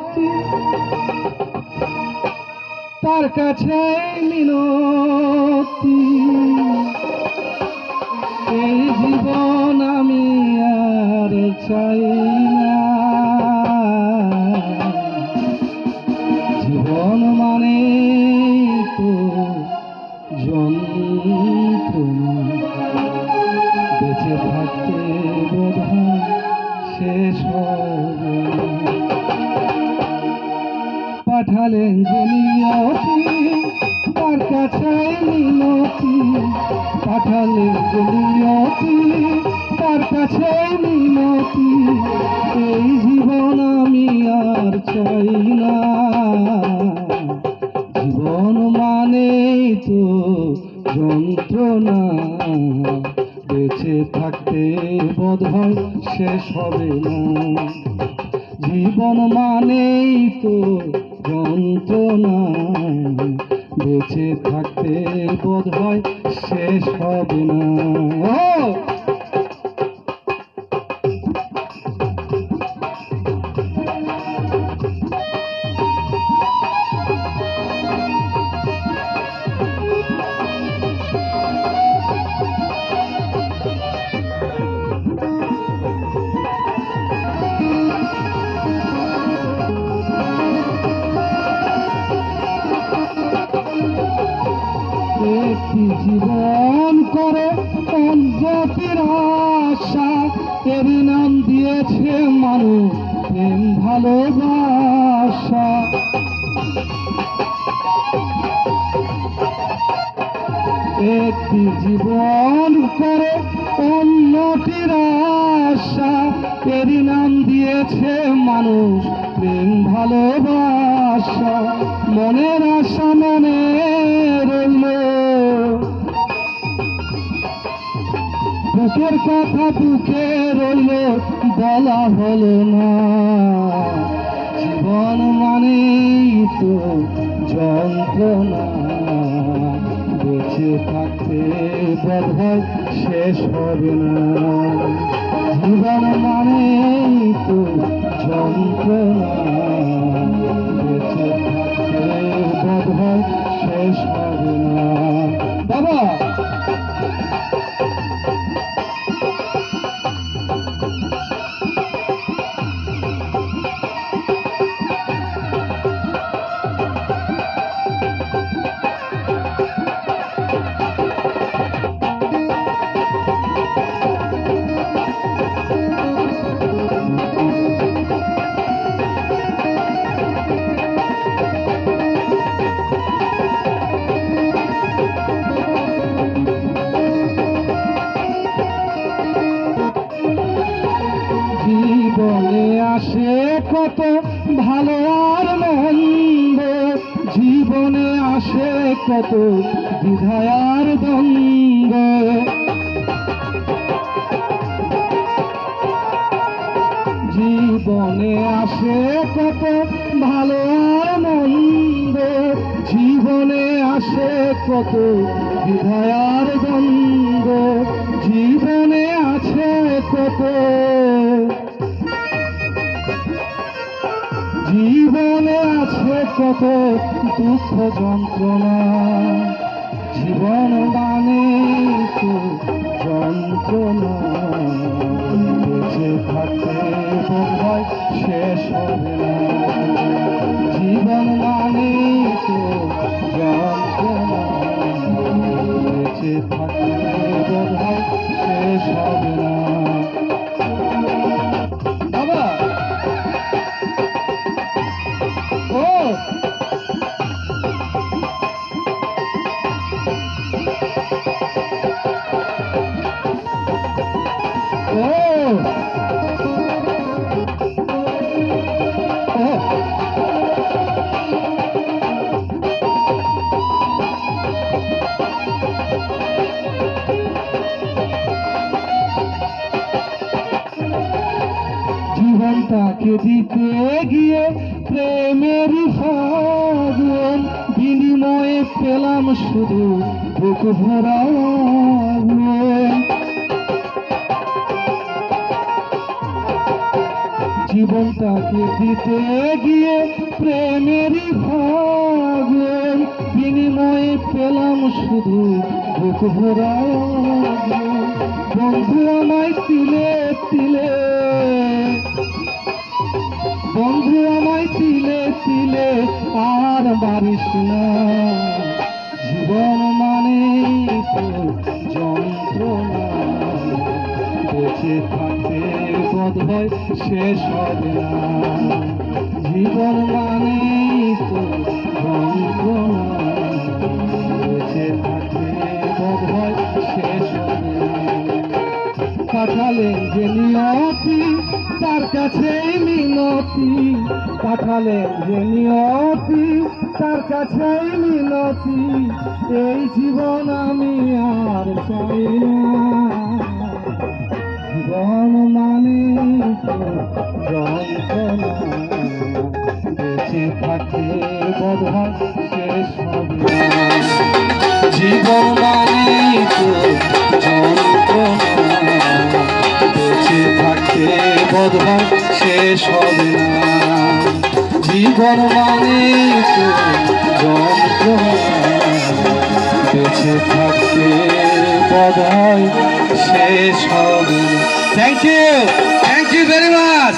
মিনতি, তার কাছে মিনতি, এই জীবন আমি আর চাই না। জীবন মানে তো যন্ত্রণা, বেঁচে থাকতে বোধহয় শেষ হবে। পাঠালেন যে নিয়তি, তার কাছে মিনতি, পাঠালেন যে নিয়তি, তার কাছে মিনতি, এই জীবন আমি আর চাই না। জীবন মানেই তো যন্ত্রণা, বেঁচে থাকতে বোধহয় শেষ হবে না। জীবন মানেই তো যন্ত্রণা, বেঁচে থাকতে বোধহয় শেষ হবে না। একটি জীবন করে অন্ধতির আশা, এর নাম দিয়েছে মানুষ প্রেম ভালোবাসা। একটি জীবন করে অন্যটির আশা, এর নাম দিয়েছে মানুষ প্রেম ভালোবাসা। মনের আশা মনে রইল, বুকের কথা বুকে রইল, বলা হলো না। জীবন মানেই তো যন্ত্রণা, বেঁচে থাকতে বোধহয় শেষ হবে না। জীবন মানেই তো যন্ত্রণা, বেঁচে থাকতে বোধহয় শেষ হবে না। বাবা জীবনে আসে কত ভালো আর মন্দ, জীবনে আসে কত দ্বিধায় আর দ্বন্দ্ব। জীবনে আসে কত ভালো আর মন্দ, জীবনে আসে কত দ্বিধায় আর দ্বন্দ্ব। জীবনে আছে কত, জীবনে আছে কত দুঃখ যন্ত্রণা। জীবন মানে তো যন্ত্রণা, বেঁচে থাকতে বোধহয় শেষ হবে না। জীবন মানে তো যন্ত্রণা, বেঁচে থাকতে বোধহয় শেষ হবে না। বাবা জীবনটাকে দিতে গিয়ে প্রেমের ফাগুন, বিনিময়ে পেলাম শুধু বুক ভরা জীবনটাকে দিতে গিয়ে প্রেমেরই ফাগুন, বিনিময়ে পেলাম শুধু বুক ভরা আগুন। বন্ধু আমায় তিলে তিলে, বন্ধু আমায় তিলে তিলে আর মারিস না। জীবন মানে তো যন্ত্রণা, বেঁচে থাকতে বোধহয় শেষ হবে না। জীবন মানে তো যন্ত্রণা, বেঁচে থাকতে বোধহয় শেষ হবে না। পাঠালেন যে নিয়তি তার কাছেই মিনতি, পাঠালেন যে নিয়তি তার কাছেই মিনতি। এই জীবন আমি আর চাই না। জীবন মানে তো যন্ত্রণা, বেঁচে থাকতে বোধহয় শেষ হবে না। জীবন মানে তো যন্ত্রণা, বেঁচে থাকতে বোধহয় শেষ হবে না। জীবন মানে তো যন্ত্রণা, বেঁচে থাকতে বোধহয় শেষ হবে না। Thank you very much.